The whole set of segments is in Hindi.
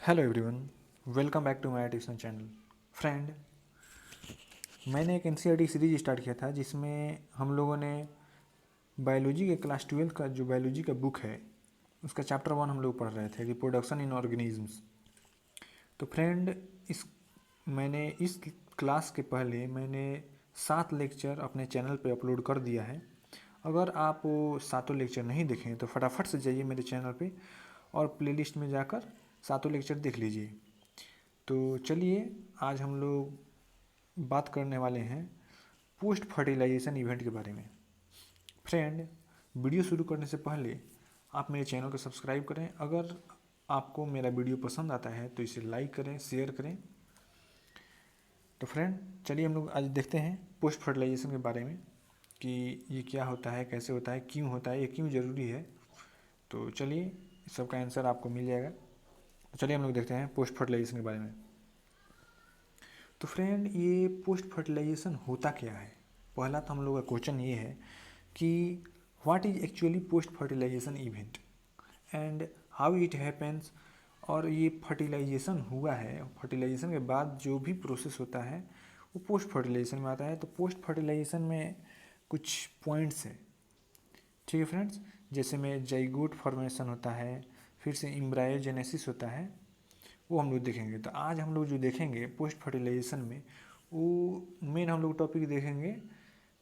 Hello everyone, welcome back to my tuition channel. Friend, मैंने एक एनसीईआरटी सीरीज स्टार्ट किया था जिसमें हम लोगों ने बायोलॉजी के क्लास 12 का जो बायोलॉजी का बुक है उसका चैप्टर 1 हम लोग पढ़ रहे थे, रिप्रोडक्शन इन ऑर्गेनिजम्स। तो फ्रेंड, इस मैंने इस क्लास के पहले मैंने 7 लेक्चर अपने चैनल पे अपलोड कर दिया है। अगर आप वो सातों लेक्चर नहीं देखें तो फटाफट से जाइए मेरे चैनल पे और प्लेलिस्ट में जाकर सातों लेक्चर देख लीजिए। तो चलिए, आज हम लोग बात करने वाले हैं पोस्ट फर्टिलाइजेशन इवेंट के बारे में। फ्रेंड, वीडियो शुरू करने से पहले आप मेरे चैनल को सब्सक्राइब करें। अगर आपको मेरा वीडियो पसंद आता है तो इसे लाइक करें, शेयर करें। तो फ्रेंड, चलिए हम लोग आज देखते हैं पोस्ट फर्टिलाइजेशन के बारे में कि ये क्या होता है, कैसे होता है, क्यों होता है, ये क्यों ज़रूरी है। तो चलिए, इस सब का आंसर आपको मिल जाएगा। तो चलिए हम लोग देखते हैं पोस्ट फर्टिलाइजेशन के बारे में। तो फ्रेंड, ये पोस्ट फर्टिलाइजेशन होता क्या है? पहला तो हम लोग का क्वेश्चन ये है कि what is actually post fertilisation event and how it happens. और ये फर्टिलाइजेशन हुआ है, फर्टिलाइजेशन के बाद जो भी प्रोसेस होता है वो पोस्ट फर्टिलाइजेशन में आता है। तो पोस्ट फर्टिलाइजेशन में कुछ पॉइंट्स हैं, ठीक है फ्रेंड्स। जैसे में जाइगोट फॉर्मेशन होता है, फिर से एम्ब्रायोजेनेसिस होता है, वो हम लोग देखेंगे। तो आज हम लोग जो देखेंगे पोस्ट फर्टिलाइजेशन में, वो मेन हम लोग टॉपिक देखेंगे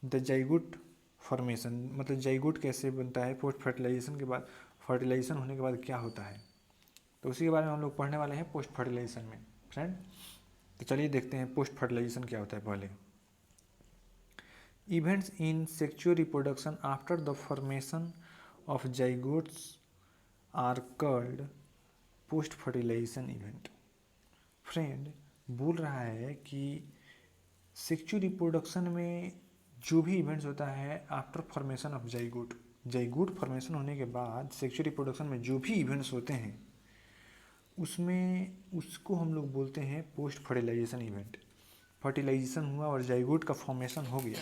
द जाइगोट फॉर्मेशन, मतलब जाइगोट कैसे बनता है पोस्ट फर्टिलाइजेशन के बाद, फर्टिलाइजेशन होने के बाद क्या होता है। तो उसी के बारे में हम लोग पढ़ने वाले हैं पोस्ट फर्टिलाइजेशन में फ्रेंड। तो चलिए देखते हैं पोस्ट फर्टिलाइजेशन क्या होता है। पहले, events in sexual reproduction after the formation of zygotes are called post fertilisation event. Friend, बोल रहा है कि सेक्सुअल रिप्रोडक्शन में जो भी इवेंट्स होता है after formation of zygote, zygote formation होने के बाद सेक्सुअल रिप्रोडक्शन में जो भी इवेंट्स होते हैं उसमें उसको हम लोग बोलते हैं पोस्ट फर्टिलाइजेशन इवेंट। फर्टिलाइजेशन हुआ और जाइगोट का फॉर्मेशन हो गया,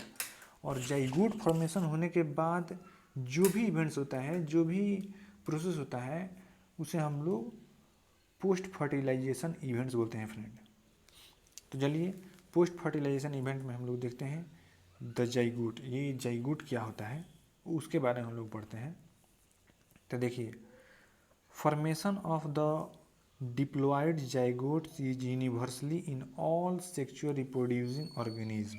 और जाइगोट फॉर्मेशन होने के बाद जो भी इवेंट्स होता है, जो भी प्रोसेस होता है, उसे हम लोग पोस्ट फर्टिलाइजेशन इवेंट्स बोलते हैं फ्रेंड। तो चलिए, पोस्ट फर्टिलाइजेशन इवेंट में हम लोग देखते हैं द जाइगोट। ये जाइगोट क्या होता है उसके बारे में हम लोग पढ़ते हैं। तो देखिए, formation of the diploid zygote is universally in all sexual reproducing organism.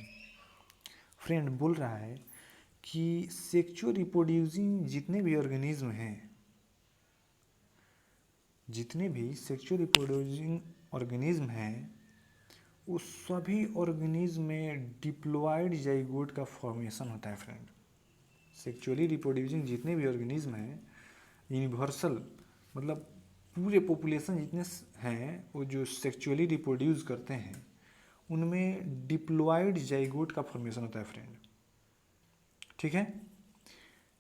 Friend, बोल रहा है कि सेक्सुअल रिप्रोड्यूसिंग जितने भी ऑर्गेनिज्म हैं, जितने भी सेक्सुअल रिप्रोड्यूसिंग ऑर्गेनिज्म हैं, उस सभी ऑर्गेनिज्म में डिप्लॉयड जाइगोट का फॉर्मेशन होता है फ्रेंड। सेक्सुअली रिप्रोड्यूसिंग जितने भी ऑर्गेनिज्म हैं, यूनिवर्सल मतलब पूरे पॉपुलेशन जितने हैं वो जो सेक्सुअली रिप्रोड्यूस करते हैं, उनमें डिप्लॉयड जाइगोट का फॉर्मेशन होता है फ्रेंड। ठीक है,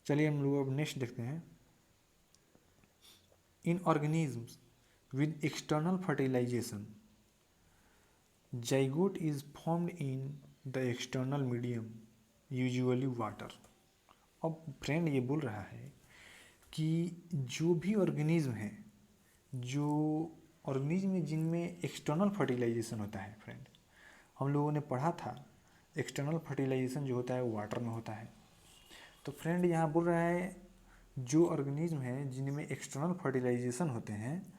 चलिए हम लोग अब नेक्स्ट देखते हैं। In organisms with external fertilisation zygote is formed in the external medium, usually water. अब फ्रेंड, ये बोल रहा है कि जो भी ऑर्गेनिज्म है, जो ऑर्गेनिज्म में जिनमें एक्सटर्नल फर्टिलाइजेशन होता है फ्रेंड, हम लोगों ने पढ़ा था एक्सटर्नल फर्टिलाइजेशन जो होता है वो वाटर में होता है। तो फ्रेंड, यहाँ बोल रहा है जो ऑर्गेनिज्म है जिनमें एक्सटर्नल फर्टिलाइजेशन होते हैं,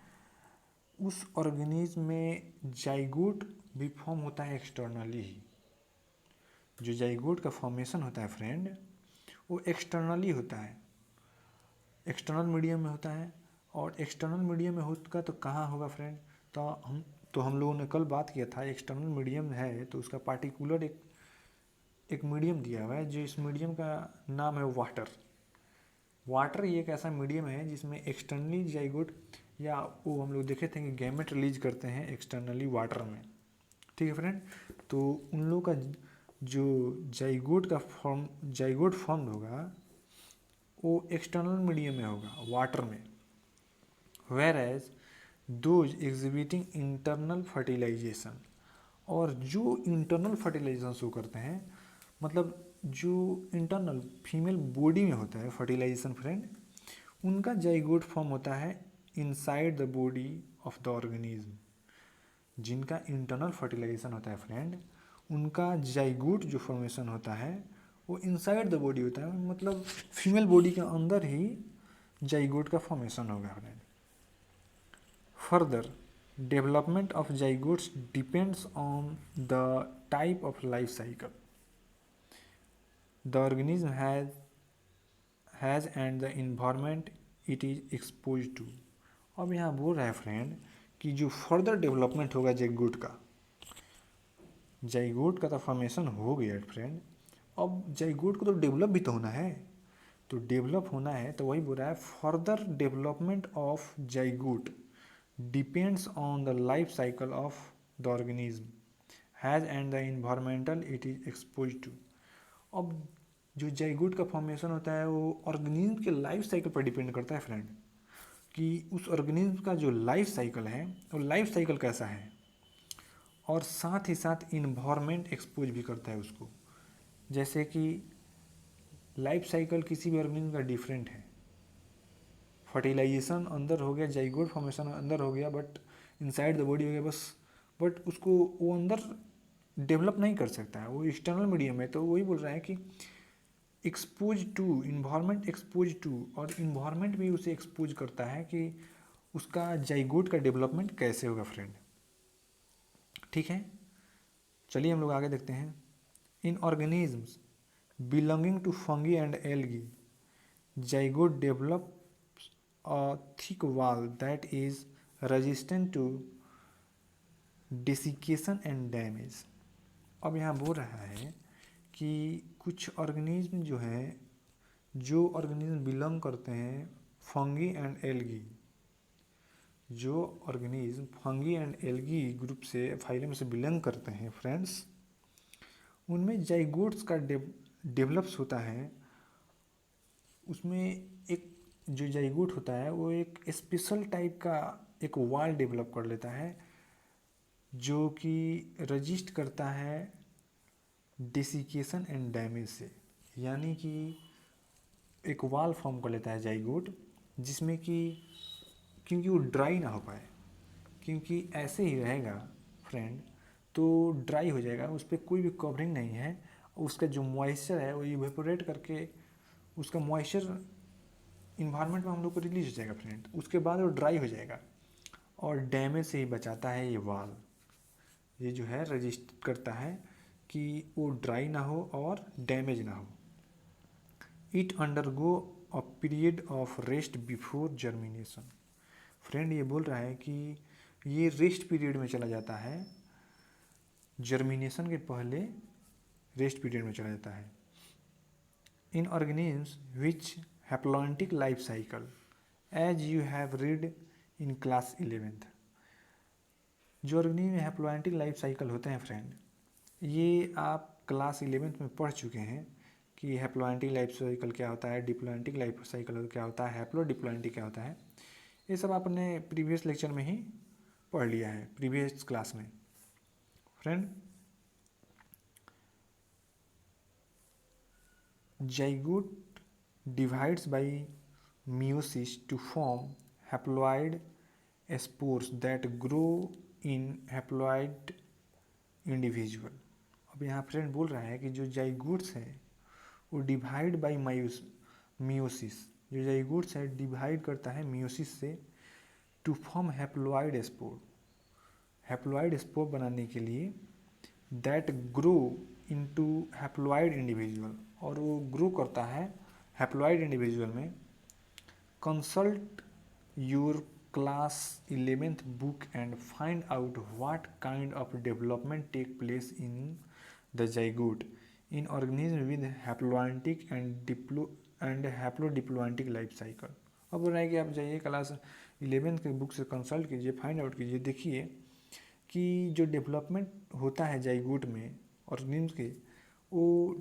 उस ऑर्गेनिज्म में जाइगोट भी फॉर्म होता है एक्सटर्नली ही। जो जाइगोट का फॉर्मेशन होता है फ्रेंड, वो एक्सटर्नली होता है, एक्सटर्नल मीडियम में होता है। और एक्सटर्नल मीडियम में होगा तो कहाँ होगा फ्रेंड? तो हम लोगों ने कल बात किया था, एक्सटर्नल मीडियम है तो उसका पार्टिकुलर एक मीडियम दिया हुआ है, जो इस मीडियम का नाम है वाटर। वाटर ये एक ऐसा मीडियम है जिसमें एक्सटर्नली जाइगोट, या वो हम लोग देखे थे कि गैमेट रिलीज करते हैं एक्सटर्नली वाटर में। ठीक है फ्रेंड, तो उन लोग का जो जाइगोट फॉर्म होगा वो एक्सटर्नल मीडियम में होगा, वाटर में। Whereas those exhibiting internal fertilisation, और जो इंटरनल फर्टिलाइजेशन शो करते हैं, मतलब जो इंटरनल फीमेल बॉडी में होता है फर्टिलाइजेशन फ्रेंड, उनका जाइगोट फॉर्म होता है inside the body of the organism. जिनका इंटरनल फर्टिलाइजेशन होता है फ्रेंड, उनका जाइगोट जो फॉर्मेशन होता है वो इनसाइड द बॉडी होता है, मतलब फीमेल बॉडी के अंदर ही जाइगोट का फॉर्मेशन होगा friend. Further development of zygotes depends on the type of life cycle the organism has and the environment it is expose to. अब यहाँ बोल रहा है फ्रेंड कि जो फर्दर डेवलपमेंट होगा जाइगोट का तो फॉर्मेशन हो गया फ्रेंड, अब जाइगोट को तो डेवलप भी तो होना है, तो डेवलप होना है तो वही बोल रहा है further development of zygote depends on the life cycle of the organism has and the environmental it is expose to. अब जो जाइगोट का फॉर्मेशन होता है वो ऑर्गेनिज्म के लाइफ साइकिल पर डिपेंड करता है फ्रेंड, कि उस ऑर्गेनिज्म का जो लाइफ साइकिल है वो लाइफ साइकिल कैसा है, और साथ ही साथ इन्वायरमेंट एक्सपोज भी करता है उसको। जैसे कि लाइफ साइकिल किसी भी ऑर्गेनिज्म का डिफरेंट है, फर्टिलाइजेशन अंदर हो गया, जाइगोट फॉर्मेशन अंदर हो गया, बट इनसाइड द बॉडी हो गया बस, बट उसको वो अंदर डेवलप नहीं कर सकता है, वो एक्सटर्नल मीडियम है। तो वही बोल रहा है कि expose to environment expose to, और इन्वायरमेंट भी उसे एक्सपोज करता है कि उसका जाइगोट का डेवलपमेंट कैसे होगा फ्रेंड। ठीक है, चलिए हम लोग आगे देखते हैं। In organisms belonging to fungi and algae zygote develop a thick wall that is resistant to desiccation and damage. अब यहाँ बोल रहा है कि कुछ ऑर्गेनिज्म जो ऑर्गेनिज्म बिलोंग करते हैं फंगी एंड एल्गी, जो organism fungi and algae group से फाइलम से बिलोंग करते हैं फ्रेंड्स, उनमें जाइगोट्स का डेवलप्स होता है। उसमें एक जो जाइगोट होता है वो एक स्पेशल टाइप का एक वॉल डेवलप कर लेता है जो कि रजिस्ट करता है डेसिकेशन एंड डैमेज से, यानी कि एक वॉल फॉर्म कर लेता है जाइगोट, जिसमें कि क्योंकि वो ड्राई ना हो पाए, क्योंकि ऐसे ही रहेगा फ्रेंड तो ड्राई हो जाएगा, उस पर कोई भी कवरिंग नहीं है, उसका जो मॉइस्चर है वो इवेपोरेट करके उसका मॉइस्चर इन्वायरमेंट में हम लोग को रिलीज हो जाएगा फ्रेंड, उसके बाद वो ड्राई हो जाएगा और डैमेज से ही बचाता है ये वाल। ये जो है रजिस्ट करता है कि वो ड्राई ना हो और डैमेज ना हो। It undergo a period of rest before germination. Friend ये बोल रहा है कि ये रेस्ट पीरियड में चला जाता है, जर्मिनेशन के पहले रेस्ट पीरियड में चला जाता है। In organisms which haplontic life cycle as you have read in class 11th। जो ऑर्गेनिज्म में हैप्लॉन्टिक लाइफ साइकिल होते हैं फ्रेंड, ये आप क्लास 11th में पढ़ चुके हैं कि हैप्लॉन्टिक लाइफ साइकिल क्या होता है, डिप्लॉन्टिक लाइफ साइकिल क्या होता है, हैप्लोडिप्लॉन्टिक क्या होता है, ये सब आपने प्रीवियस लेक्चर में ही पढ़ लिया है, प्रीवियस क्लास में friend. Zygote divides by meiosis to form haploid spores that grow in haploid individual। अब यहाँ फ्रेंड बोल रहा है कि जो जाइगोट्स है वो डिवाइड बाय मियोसिस, जो जाइगोट्स है डिवाइड करता है मियोसिस से to form haploid spore, haploid spore बनाने के लिए that grow into haploid individual, और वो ग्रो करता है हैप्लॉइड इंडिविजुअल में। Consult your class 11th book and find out what kind of development take place in the zygote in organism with haplontic and haplodiplontic life cycle. अब बोल रहा है कि आप जाइए क्लास 11th के बुक से कंसल्ट कीजिए, फाइंड आउट कीजिए, देखिए कि जो डेवलपमेंट होता है जाइगोट में ऑर्गेनिज्म के, वो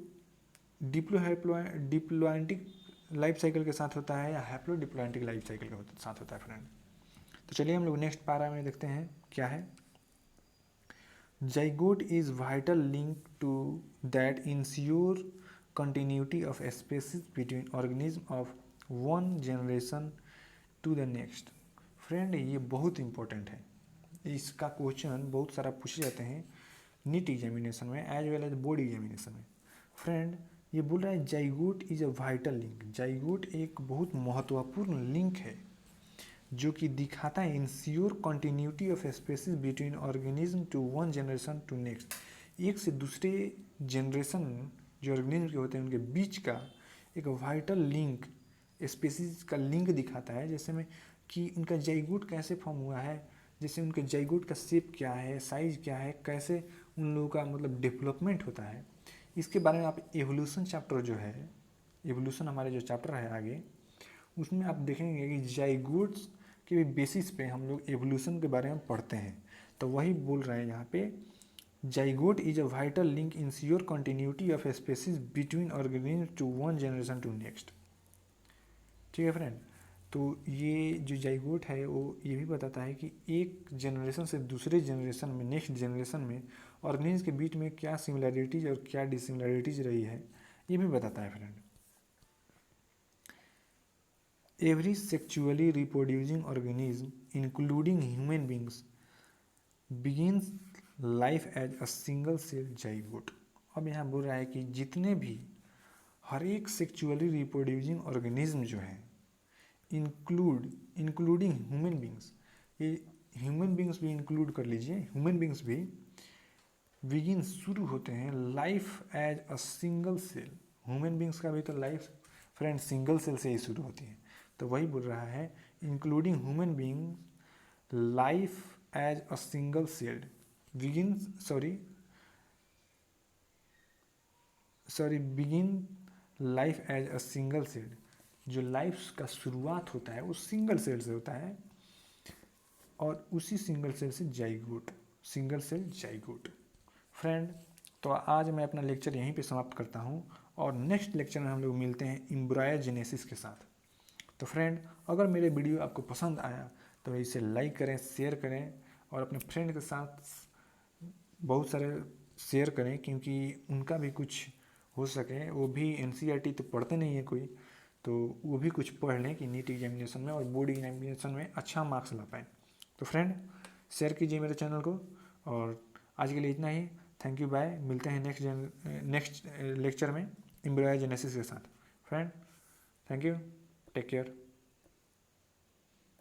डिप्लॉन्टिक लाइफ साइकिल के साथ होता है या हैप्लोडिप्लॉन्टिक लाइफ साइकिल के साथ होता है फ्रेंड। तो चलिए हम लोग नेक्स्ट पारा में देखते हैं क्या है। Zygote is vital link to that ensure continuity of species between organism of one generation to the next. Friend ये बहुत इंपॉर्टेंट है, इसका क्वेश्चन बहुत सारा पूछे जाते हैं नीट एग्जामिनेशन में as well as board examination में। फ्रेंड ये बोल रहा है zygote is a vital link. Zygote एक बहुत महत्वपूर्ण लिंक है जो कि दिखाता है ensure continuity of species between organism to one generation to next. एक से दूसरे जनरेशन जो ऑर्गेनिज्म के होते हैं उनके बीच का एक वाइटल लिंक, स्पेसीज का लिंक दिखाता है। जैसे में कि उनका जाइगोट कैसे फॉर्म हुआ है, जैसे उनके जाइगोट का शेप क्या है, साइज क्या है, कैसे उन लोगों का मतलब डेवलपमेंट होता है, इसके बारे में आप एवोल्यूशन चैप्टर जो है, एवोल्यूशन हमारे जो चैप्टर है आगे, उसमें आप देखेंगे कि जाइगोट्स के भी बेसिस पे हम लोग एवोल्यूशन के बारे में पढ़ते हैं। तो वही बोल रहे हैं यहाँ पे, zygote is a vital link ensure continuity of species between organism to one generation to next. ठीक है फ्रेंड, तो ये जो जाइगोट है वो ये भी बताता है कि एक जनरेशन से दूसरे जनरेशन में, नेक्स्ट जनरेशन में ऑर्गेनिज्म के बीच में क्या सिमिलैरिटीज और क्या डिसिमिलैरिटीज रही है, ये भी बताता है friend. Every sexually reproducing organism including human beings begins life as a single cell zygote. अब यहाँ बोल रहा है कि जितने भी हर एक सेक्चुअली रिप्रोड्यूसिंग ऑर्गेनिज्म जो है इंक्लूडिंग ह्यूमन बींग्स, ये ह्यूमन बींग्स भी इंक्लूड कर लीजिए, ह्यूमन बींग्स भी बिगिन शुरू होते हैं life as a single cell. Human beings का भी तो लाइफ फ्रेंड सिंगल सेल से ही शुरू होती है। तो वही बोल रहा है including human being life as a single celled begin life as a single cell. जो लाइफ का शुरुआत होता है वो सिंगल सेल से होता है और उसी सिंगल सेल से zygote, single cell zygote. Friend तो आज मैं अपना लेक्चर यहीं पे समाप्त करता हूँ और नेक्स्ट लेक्चर में हम लोग मिलते हैं एम्ब्रायोजेनेसिस के साथ। तो फ्रेंड अगर मेरे वीडियो आपको पसंद आया तो इसे लाइक करें, शेयर करें और अपने फ्रेंड के साथ बहुत सारे शेयर करें, क्योंकि उनका भी कुछ हो सके, वो भी एनसीईआरटी तो पढ़ते नहीं है कोई, तो वो भी कुछ पढ़ लें कि नीट एग्जामिनेशन में और बोर्ड एग्जामिनेशन में अच्छा मार्क्स ला पाए। तो फ्रेंड शेयर कीजिए मेरे चैनल को और आज के लिए इतना ही। Thank you, bye. मिलते हैं नेक्स्ट लेक्चर में एम्ब्रायोजेनेसिस के साथ। Friend thank you, take care.